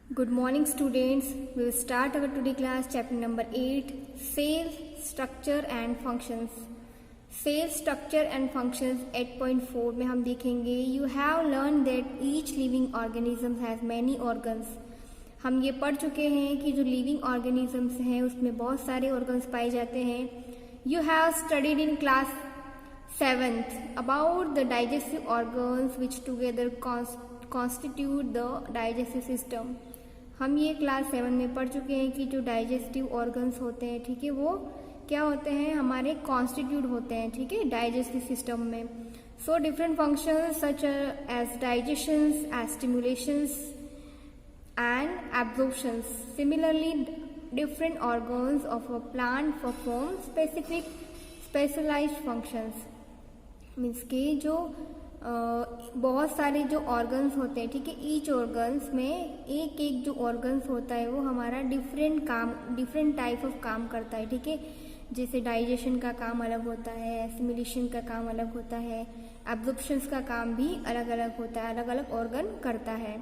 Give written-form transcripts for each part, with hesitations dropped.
Good morning students. We will start our today class chapter number 8 Cell Structure and Functions. Cell Structure and Functions 8.4 में हम देखेंगे You have learned that each living organism has many organs. हम ये पढ़ चुके हैं कि जो लिविंग ऑर्गेनिजम्स हैं उसमें बहुत सारे ऑर्गन्स पाए जाते हैं. You have studied in class 7th about the digestive organs which together constitute the digestive system. हम ये क्लास 7 में पढ़ चुके हैं कि जो डाइजेस्टिव ऑर्गन्स होते हैं, ठीक है, वो क्या होते हैं, हमारे कॉन्स्टिट्यूट होते हैं, ठीक है, डाइजेस्टिव सिस्टम में. So different functions such as digestions, as stimulations and absorptions. Similarly, different organs of a plant perform specialized functions. Means के जो बहुत सारे जो ऑर्गन्स होते हैं, ठीक है, ईच ऑर्गन्स में एक एक जो ऑर्गन्स होता है वो हमारा डिफरेंट टाइप ऑफ काम करता है, ठीक है. जैसे डाइजेशन का काम अलग होता है, एसिमिलेशन का काम अलग होता है, एब्जॉर्प्शंस का काम भी अलग अलग होता है, अलग अलग ऑर्गन करता है.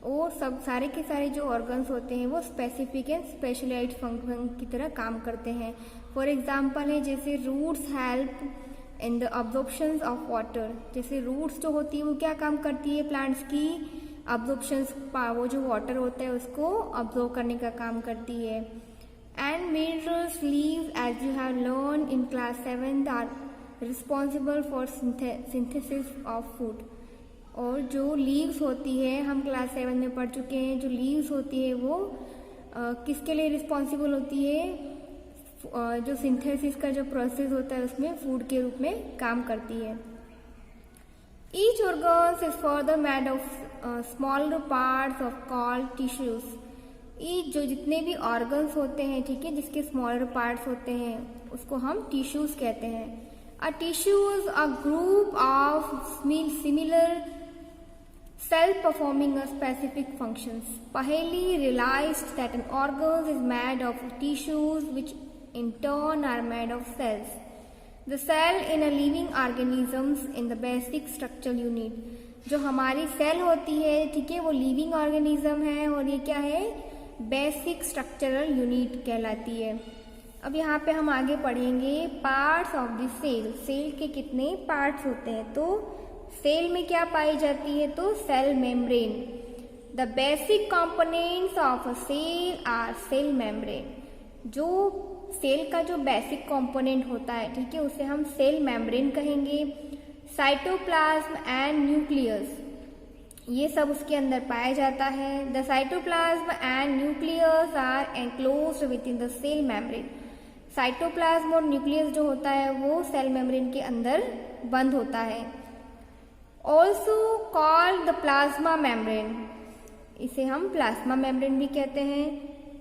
और सब सारे के सारे जो ऑर्गन्स होते हैं वो स्पेसिफिक एंड स्पेशलाइज्ड फंक्शन की तरह काम करते हैं. फॉर एग्जांपल है जैसे roots help in the absorption of water. जैसे रूट्स जो होती है वो क्या काम करती है, प्लांट्स की अब्जॉर्प्शंस, वो जो वाटर होता है उसको अब्जॉर्ब करने का काम करती है. And minerals leaves as you have learn in class 7 are responsible for synthesis of food. और जो लीव्स होती है, हम क्लास 7 में पढ़ चुके हैं, जो लीव्स होती है वो किसके लिए रिस्पॉन्सिबल होती है, जो सिंथेसिस का जो प्रोसेस होता है उसमें फूड के रूप में काम करती है. Each organs is further made of smaller parts of called tissues. Each जो जितने भी ऑर्गन्स होते हैं, ठीक है, जिसके स्मॉलर पार्ट्स होते हैं उसको हम टिश्यूज कहते हैं. Uh tissues a group of similar self-performing a specific functions. Paheli realized that an organ is made of tissues which in turn are made of cells. The cell in a living organisms in the basic structural unit. जो हमारी cell होती है, ठीक है, वो living organism है और ये क्या है, बेसिक स्ट्रक्चरल यूनिट कहलाती है. अब यहाँ पे हम आगे पढ़ेंगे parts of the cell. Cell के कितने पार्ट्स होते हैं, तो सेल में क्या पाई जाती है, तो cell membrane. The basic components of a cell are cell membrane. जो सेल का जो बेसिक कंपोनेंट होता है, ठीक है, उसे हम सेल मेम्ब्रेन कहेंगे. साइटोप्लाज्म एंड न्यूक्लियस, ये सब उसके अंदर पाया जाता है. The cytoplasm and nucleus are enclosed within the cell membrane. Cytoplasm और न्यूक्लियस जो होता है वो सेल मेम्ब्रेन के अंदर बंद होता है. Also called the plasma membrane, इसे हम प्लाज्मा मेम्ब्रेन भी कहते हैं.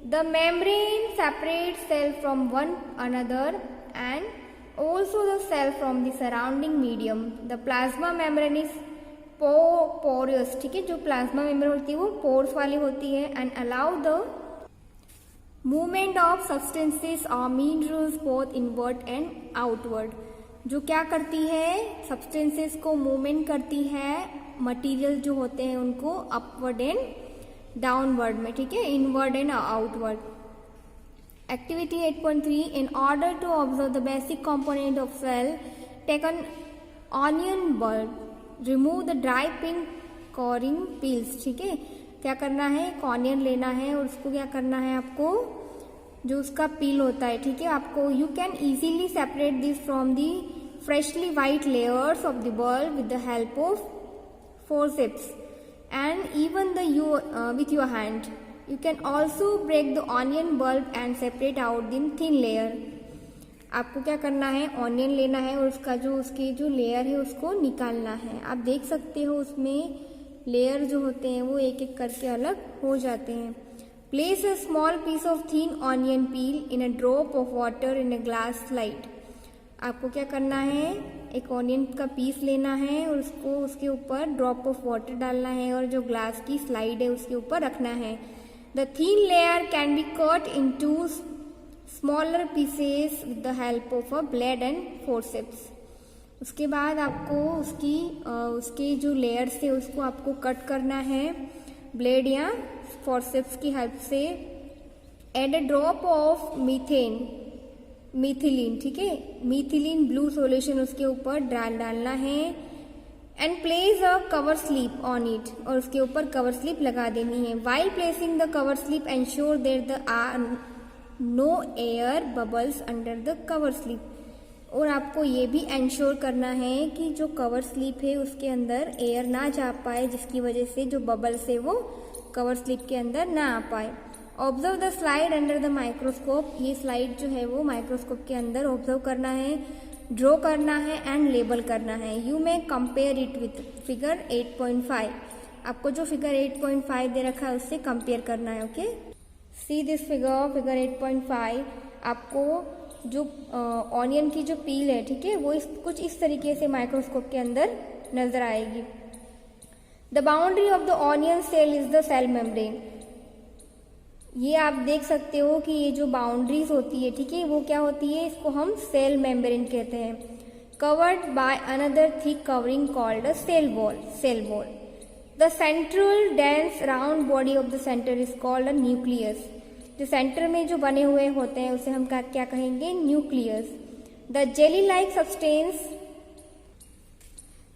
The membrane separate cell from one another and also the cell from the surrounding medium. The plasma membrane is porous, ठीक है, जो प्लाज्मा मेम्ब्रेन होती है वो पोर्स वाली होती है. And allow the movement of substances और minerals both inward and outward. जो क्या करती है, सब्सटेंसेस को मूवमेंट करती है, मटेरियल जो होते हैं उनको अपवर्ड एंड डाउनवर्ड में, ठीक है, inward and outward. Activity 8.3 in order to observe the basic component of cell take an onion bulb, remove the dry pink coring peels. ठीक है, क्या करना है, एक ऑनियन लेना है और उसको क्या करना है, आपको जो उसका पील होता है, ठीक है, आपको you can easily separate this from the freshly white layers of the bulb with the help of forceps and even with your hand. You can also break the onion bulb and separate out the thin layer. आपको क्या करना है, onion लेना है और उसका जो उसकी जो लेयर है उसको निकालना है. आप देख सकते हो उसमें लेयर जो होते हैं वो एक एक करके अलग हो जाते हैं. Place a small piece of thin onion peel in a drop of water in a glass slide. आपको क्या करना है, एक ऑनियन का पीस लेना है और उसको उसके ऊपर ड्रॉप ऑफ वाटर डालना है और जो ग्लास की स्लाइड है उसके ऊपर रखना है. The thin layer can be cut into smaller pieces with the help of a blade and forceps. उसके बाद आपको उसके जो लेयर्स है उसको आपको कट करना है ब्लेड या फॉरसेप्स की हेल्प से। Add a drop of methylene, ठीक है, मिथिलीन ब्लू सॉल्यूशन उसके ऊपर डालना है। And place a cover slip on it, और उसके ऊपर कवर स्लिप लगा देनी है। While placing the cover slip ensure there the are no air bubbles under the cover slip, और आपको ये भी एंश्योर करना है कि जो कवर स्लिप है उसके अंदर एयर ना जा पाए, जिसकी वजह से जो बबल्स है वो कवर स्लिप के अंदर ना आ पाए। Observe the slide under the microscope, ये स्लाइड जो है वो माइक्रोस्कोप के अंदर ऑब्जर्व करना है, ड्रॉ करना है एंड लेबल करना है। You may compare it with figure 8.5, आपको जो फिगर 8.5 दे रखा है उससे कंपेयर करना है। ओके, सी दिस फिगर 8.5, आपको जो ऑनियन की जो पील है, ठीक है, वो कुछ इस तरीके से माइक्रोस्कोप के अंदर नजर आएगी। The boundary of the onion cell is the cell membrane, ये आप देख सकते हो कि ये जो बाउंड्रीज होती है, ठीक है, वो क्या होती है, इसको हम सेल मेम्ब्रेन कहते हैं। Covered by another thick covering called a cell wall. The central dense round body of the centre is called a nucleus, जो सेंटर में जो बने हुए होते हैं उसे हम क्या कहेंगे, nucleus. The jelly like substance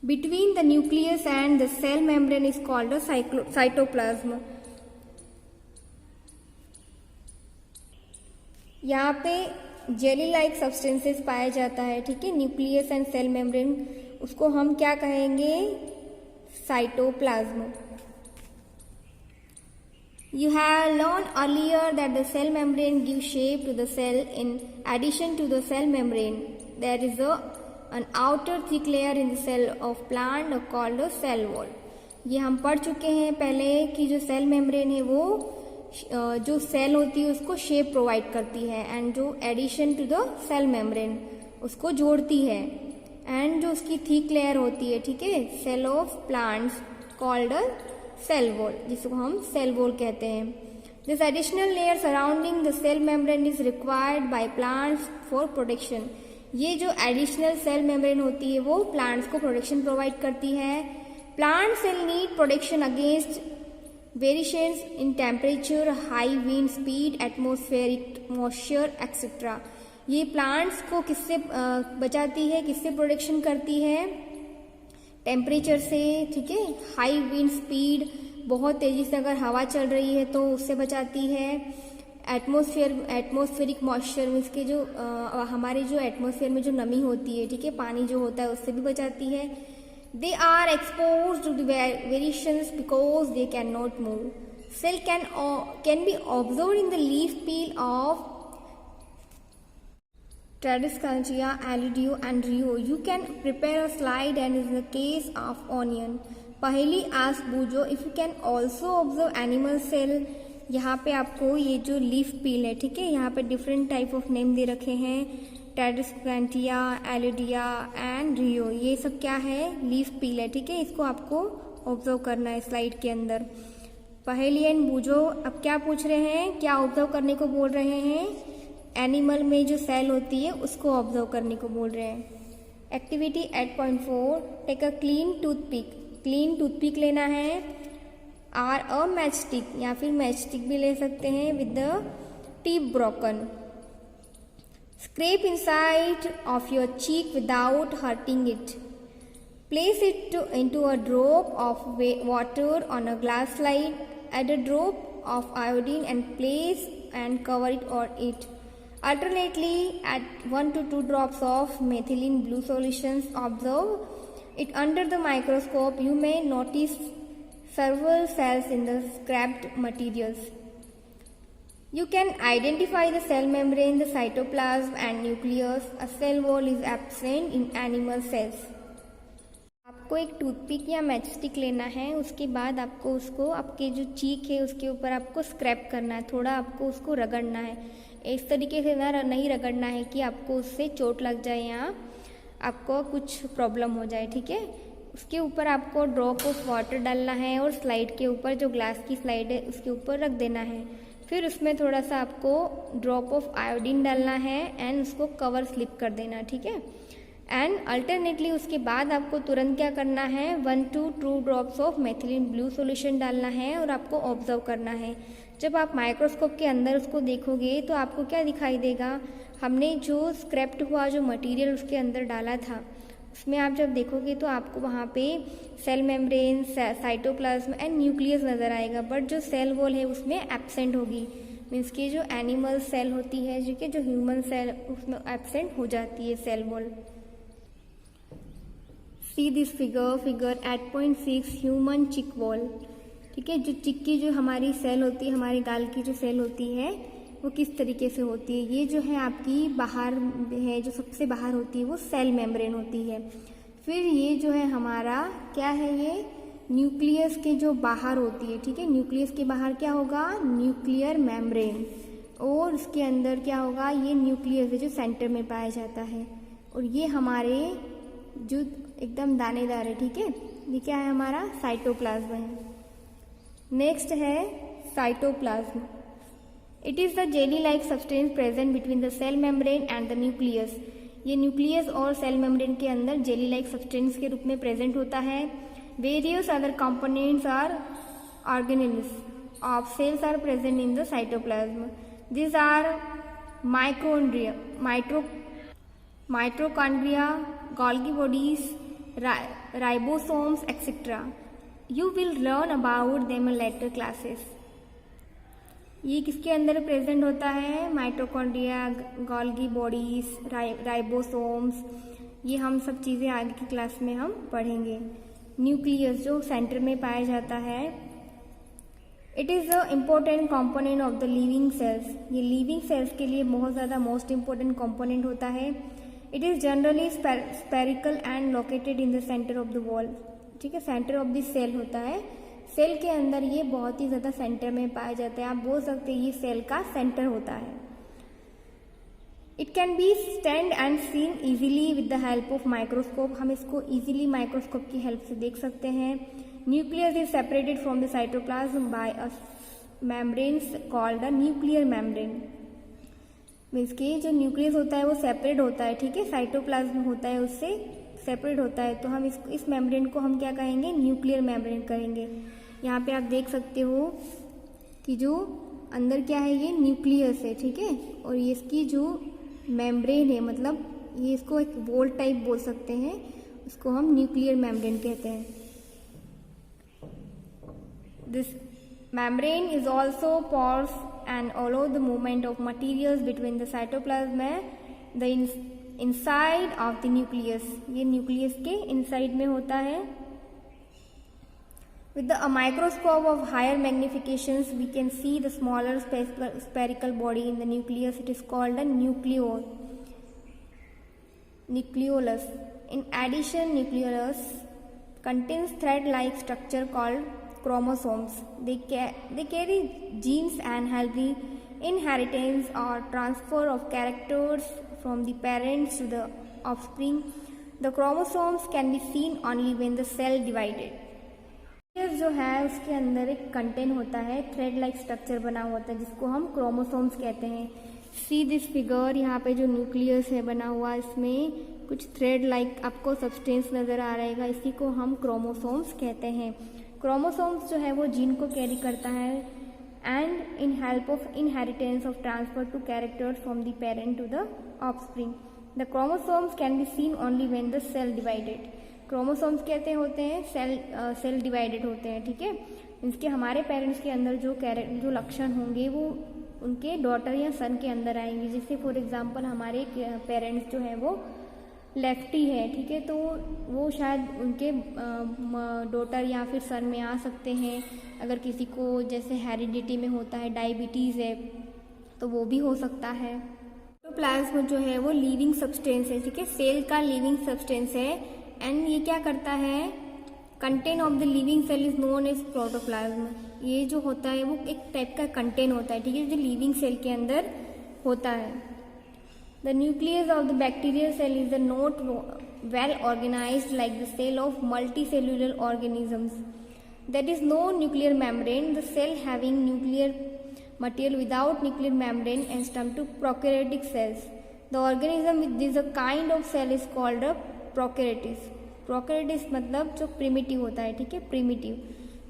between the nucleus and the cell membrane is called a cytoplasm. यहाँ पे जेली लाइक सब्सटेंसेस पाया जाता है, ठीक है, न्यूक्लियस एंड सेल मेम्ब्रेन, उसको हम क्या कहेंगे, cytoplasm. You have learned earlier that the cell membrane gives shape to the cell. In addition to the cell membrane, there is an outer thick layer in the cell of plant called a cell wall. ये हम पढ़ चुके हैं पहले कि जो cell membrane है वो जो सेल होती है उसको शेप प्रोवाइड करती है, एंड जो addition to the cell membrane उसको जोड़ती है, एंड जो उसकी थिक लेयर होती है, ठीक है, cell of plants called a cell wall, जिसको हम सेल वॉल कहते हैं। This additional layer surrounding the cell membrane is required by plants for protection, ये जो एडिशनल सेल मेम्ब्रेन होती है वो प्लांट्स को प्रोटेक्शन प्रोवाइड करती है। Plant cell need protection against variations in temperature, high wind speed, atmospheric moisture etcetera. ये plants को किससे बचाती है, किससे प्रोटेक्शन करती है, टेम्परेचर से, ठीक है, हाई विंड स्पीड, बहुत तेजी से अगर हवा चल रही है तो उससे बचाती है। एटमॉस्फेरिक मॉइस्चर मीन्स के जो हमारे जो एटमॉस्फेयर में जो नमी होती है, ठीक है, पानी जो होता है उससे भी बचाती है। They are expose to the variations because they can not move. Cell can be observe in the leaf peel of Tradescantia, Alidio and Rio. You can prepare a slide, and in the case of onion, पहली ask बूझो if you can also observe animal cell। यहाँ पे आपको ये जो leaf पील है, ठीक है, यहाँ पे डिफरेंट टाइप ऑफ नेम दे रखे हैं, ट्रेडिस्कैंटिया, एलिडिया एंड रियो, ये सब क्या है, लीफ पील है, ठीक है, इसको आपको ऑब्जर्व करना है स्लाइड के अंदर। पहली एंड बूझो, अब क्या पूछ रहे हैं, क्या ऑब्जर्व करने को बोल रहे हैं, एनिमल में जो सेल होती है उसको ऑब्जर्व करने को बोल रहे हैं। Activity 8.4, take a clean toothpick, clean toothpick लेना है, आर अ मैचस्टिक या फिर मैचस्टिक भी ले सकते हैं, with the tip broken. Scrape inside of your cheek without hurting it. Place it into a drop of water on a glass slide, add a drop of iodine and place and cover it और it. Alternately, add 1 to 2 drops of methylene blue solutions. Observe it under the microscope. You may notice several cells in the scrapped materials. You can identify the cell membrane, the cytoplasm and nucleus. A cell wall is absent in animal cells. आपको एक toothpick या matchstick लेना है, उसके बाद आपको उसको आपके जो चीक है उसके ऊपर आपको स्क्रैप करना है, थोड़ा आपको उसको रगड़ना है, इस तरीके से ना नहीं रगड़ना है कि आपको उससे चोट लग जाए या आपको कुछ प्रॉब्लम हो जाए, ठीक है। उसके ऊपर आपको ड्रॉप ऑफ वाटर डालना है और स्लाइड के ऊपर जो ग्लास की स्लाइड है उसके ऊपर रख देना है, फिर उसमें थोड़ा सा आपको ड्रॉप ऑफ आयोडीन डालना है एंड उसको कवर स्लिप कर देना, ठीक है। एंड अल्टरनेटली उसके बाद आपको तुरंत क्या करना है, 1 to 2 drops of methylene blue solution डालना है और आपको ऑब्जर्व करना है। जब आप माइक्रोस्कोप के अंदर उसको देखोगे तो आपको क्या दिखाई देगा, हमने जो स्क्रैप्ड हुआ जो मटेरियल उसके अंदर डाला था उसमें आप जब देखोगे तो आपको वहाँ पे cell membrane, cytoplasm and nucleus नज़र आएगा, बट जो सेल वॉल है उसमें एब्सेंट होगी। मीन्स कि जो एनिमल सेल होती है, जो कि जो ह्यूमन सेल, उसमें एब्सेंट हो जाती है cell wall. See this figure 8.6 human cheek wall. ठीक है, जो चिक की जो हमारी सेल होती है, हमारे गाल की जो सेल होती है वो किस तरीके से होती है। ये जो है आपकी बाहर है, जो सबसे बाहर होती है वो सेल मेम्ब्रेन होती है। फिर ये जो है हमारा क्या है, ये न्यूक्लियस के जो बाहर होती है। ठीक है, न्यूक्लियस के बाहर क्या होगा, न्यूक्लियर मेम्ब्रेन, और उसके अंदर क्या होगा, ये न्यूक्लियस है जो सेंटर में पाया जाता है, और ये हमारे जो एकदम दानेदार है। ठीक है, ये क्या है, हमारा साइटोप्लाज्म है। नेक्स्ट है cytoplasm. It is the jelly like substance present between the cell membrane and the nucleus. ये न्यूक्लियस और सेल मेम्ब्रेन के अंदर जेली लाइक सब्सटेंस के रूप में प्रेजेंट होता है। Various other components or organelles of cells are present in the cytoplasm. This are mitochondria, Golgi bodies, ribosomes, etc. You will learn about them in later classes. ये किसके अंदर present होता है, माइटोकॉन्ड्रिया, गोल्गी बॉडीज, राइबोसोम्स, ये हम सब चीज़ें आगे की क्लास में हम पढ़ेंगे। न्यूक्लियस जो सेंटर में पाया जाता है, it is a important component of the living cells. ये लिविंग सेल्स के लिए बहुत ज़्यादा मोस्ट इम्पोर्टेंट कंपोनेंट होता है। It is generally spherical and located in the centre of the wall. ठीक है, सेंटर ऑफ द सेल होता है, सेल के अंदर ये बहुत ही ज़्यादा सेंटर में पाया जाता है। आप बोल सकते हैं ये सेल का सेंटर होता है। It can be stand and seen easily with the help of microscope. हम इसको इजीली माइक्रोस्कोप की हेल्प से देख सकते हैं। Nucleus is separated from the cytoplasm by a membrane called the nuclear membrane. Means कि जो न्यूक्लियस होता है वो सेपरेट होता है। ठीक है, साइटोप्लाज्म होता है उससे सेपरेट होता है, तो हम इस मेम्ब्रेन को हम क्या कहेंगे, न्यूक्लियर मेम्ब्रेन कहेंगे। यहाँ पे आप देख सकते हो कि जो अंदर क्या है, ये न्यूक्लियस है। ठीक है, और ये इसकी जो मेम्ब्रेन है, मतलब ये इसको एक वॉल टाइप बोल सकते हैं, उसको हम न्यूक्लियर मेम्ब्रेन कहते हैं। This membrane is also pores and allow the movement of materials between the cytoplasm the inside of the nucleus. ये न्यूक्लियस के इनसाइड में होता है। With a microscope of higher magnifications, we can see the smaller spherical body in the nucleus. It is called a nucleolus. In addition, nucleolus contains thread-like structure called chromosomes. They carry genes and help the inheritance or transfer of characters from the parents to the offspring. The chromosomes can be seen only when the cell divided. जो है उसके अंदर एक content होता है, thread like structure बना होता है जिसको हम क्रोमोसोम्स कहते हैं। सी दिस फिगर, यहाँ पे जो न्यूक्लियस है बना हुआ, इसमें कुछ थ्रेड लाइक आपको सब्सटेंस नज़र आ रहेगा, इसी को हम क्रोमोसोम्स कहते हैं। क्रोमोसोम्स जो है वो जीन को कैरी करता है and in help of inheritance of transfer to characters from the parent to the offspring. The chromosomes can be seen only when the cell divided. Chromosomes कहते होते हैं सेल डिवाइडेड होते हैं। ठीक है, इसके हमारे पेरेंट्स के अंदर जो लक्षण होंगे वो उनके डॉटर या सन के अंदर आएंगे। जैसे फॉर एग्जांपल हमारे पेरेंट्स जो है वो लेफ्टी है, ठीक है, तो वो शायद उनके डॉटर या फिर सन में आ सकते हैं। अगर किसी को जैसे हेरिडिटी में होता है, डायबिटीज़ है, तो वो भी हो सकता है। प्रोटोप्लाज्म जो है वो लिविंग सब्सटेंस है। ठीक है, सेल का लिविंग सब्सटेंस है एंड ये क्या करता है, content of the living cell is known as protoplasm. ये जो होता है वो एक टाइप का कंटेंट होता है। ठीक है, जो लिविंग सेल के अंदर होता है। The nucleus of the bacterial cell is not well organised like the cell of multi cellular organisms. There is no nuclear membrane. The cell having nuclear material without nuclear membrane and stem to prokaryotic cells. The organism with this a kind of cell is called a prokaryotes. Prokaryotes मतलब जो primitive होता है, ठीक है, primitive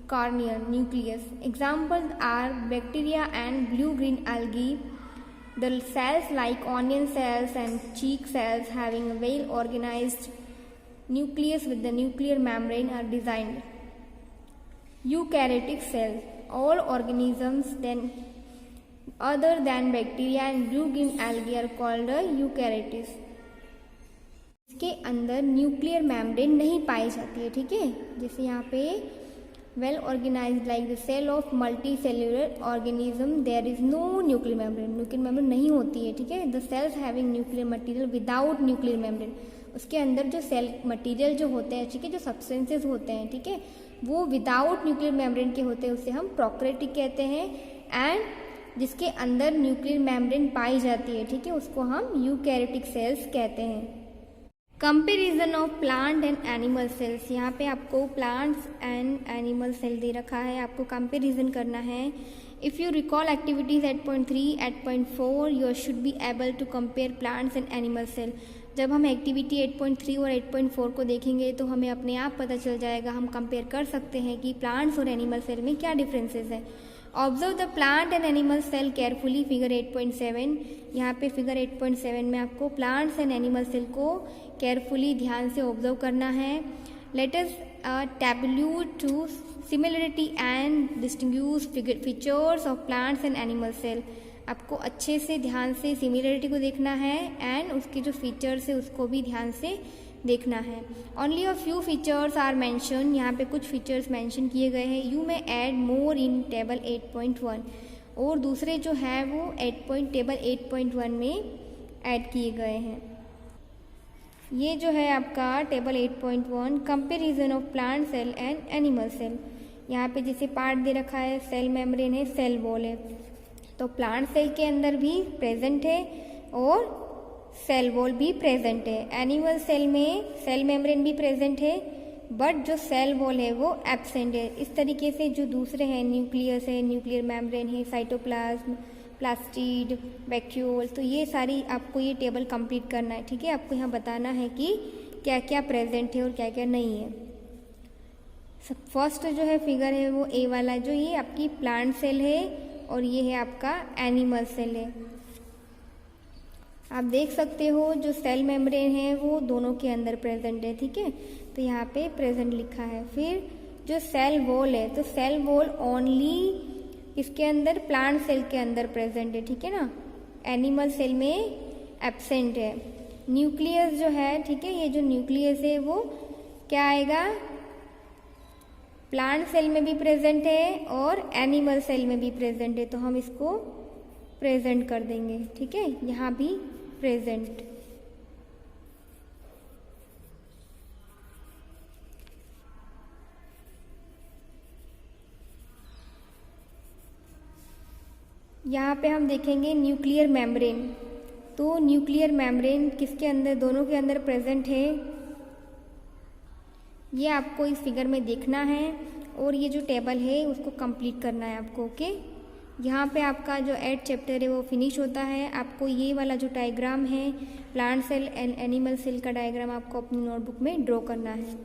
कार्नियल nucleus. Examples are bacteria and blue green algae. The cells like onion cells and cheek cells having a well organized nucleus with the nuclear membrane are designed. Eukaryotic cells. All organisms then other than bacteria and blue green algae are called eukaryotes. इसके अंदर nuclear membrane नहीं पाई जाती है, ठीक है, जैसे यहाँ पे well organized like the cell of multicellular organism there is no nuclear membrane. nuclear membrane नहीं होती है, ठीक है. the cells having nuclear material without nuclear membrane, उसके अंदर जो सेल मटेरियल जो होते हैं, ठीक है, जो सब्सटेंसेस होते हैं, ठीक है, वो विदाउट न्यूक्लियर मेम्ब्रेन के होते हैं, उसे हम प्रोकैरियोटिक कहते हैं. एंड जिसके अंदर न्यूक्लियर मेम्ब्रेन पाई जाती है, ठीक है, उसको हम यूकैरियोटिक सेल्स कहते हैं. Comparison of plant and animal cells. यहाँ पे आपको प्लांट्स एंड एनिमल सेल दे रखा है, आपको कंपेरिजन करना है. If you recall activities 8.3, 8.4 you should be able to compare plants and animal cell. जब हम एक्टिविटी 8.3 और 8.4 को देखेंगे तो हमें अपने आप पता चल जाएगा, हम कंपेयर कर सकते हैं कि प्लांट्स और एनिमल सेल में क्या डिफरेंसेस है. Observe the plant and animal cell carefully. Figure 8.7. यहाँ पे फिगर 8.7 में आपको प्लांट्स एंड एनिमल सेल को केयरफुली ध्यान से ऑब्जर्व करना है. Let us tabulate to similarity and distinguish features of plants and animal cell. आपको अच्छे से ध्यान से सिमिलरिटी को देखना है एंड उसके जो फीचर्स है उसको भी ध्यान से देखना है. Only a few features are mention. यहाँ पे कुछ फीचर्स मेंशन किए गए हैं. यू में ऐड मोर इन टेबल 8.1. और दूसरे जो है वो टेबल 8.1 में ऐड किए गए हैं. ये जो है आपका table 8.1 comparison of plant cell and animal cell. यहाँ पे जैसे पार्ट दे रखा है, सेल मेम्ब्रेन है, सेल वॉल है, तो प्लांट सेल के अंदर भी प्रेजेंट है और सेल वॉल भी प्रेजेंट है. एनिमल सेल में सेल मेम्ब्रेन भी प्रेजेंट है बट जो सेल वॉल है वो एब्सेंट है. इस तरीके से जो दूसरे हैं, न्यूक्लियस है, न्यूक्लियर मेम्ब्रेन है, साइटोप्लाज्म, प्लास्टिड, वैक्यूल, तो ये सारी आपको ये टेबल कंप्लीट करना है, ठीक है. आपको यहाँ बताना है कि क्या क्या प्रेजेंट है और क्या क्या नहीं है. फर्स्ट जो है फिगर है वो ए वाला, जो ये आपकी प्लांट सेल है और ये है आपका एनिमल सेल है. आप देख सकते हो जो सेल मेम्ब्रेन है वो दोनों के अंदर प्रेजेंट है, ठीक है, तो यहाँ पे प्रेजेंट लिखा है. फिर जो सेल वॉल है, तो सेल वॉल ओनली इसके अंदर प्लांट सेल के अंदर प्रेजेंट है, ठीक है ना, एनिमल सेल में एब्सेंट है. न्यूक्लियस जो है, ठीक है, ये जो न्यूक्लियस है वो क्या आएगा, प्लांट सेल में भी प्रेजेंट है और एनिमल सेल में भी प्रेजेंट है, तो हम इसको प्रेजेंट कर देंगे, ठीक है, यहाँ भी प्रेजेंट. यहाँ पे हम देखेंगे न्यूक्लियर मेम्ब्रेन. तो न्यूक्लियर मेम्ब्रेन किसके अंदर, दोनों के अंदर प्रेजेंट है, ये आपको इस फिगर में देखना है और ये जो टेबल है उसको कंप्लीट करना है आपको. ओके, यहाँ पे आपका जो 8 चैप्टर है वो फिनिश होता है. आपको ये वाला जो डायग्राम है plant cell and animal cell का डायग्राम आपको अपनी नोटबुक में ड्रॉ करना है.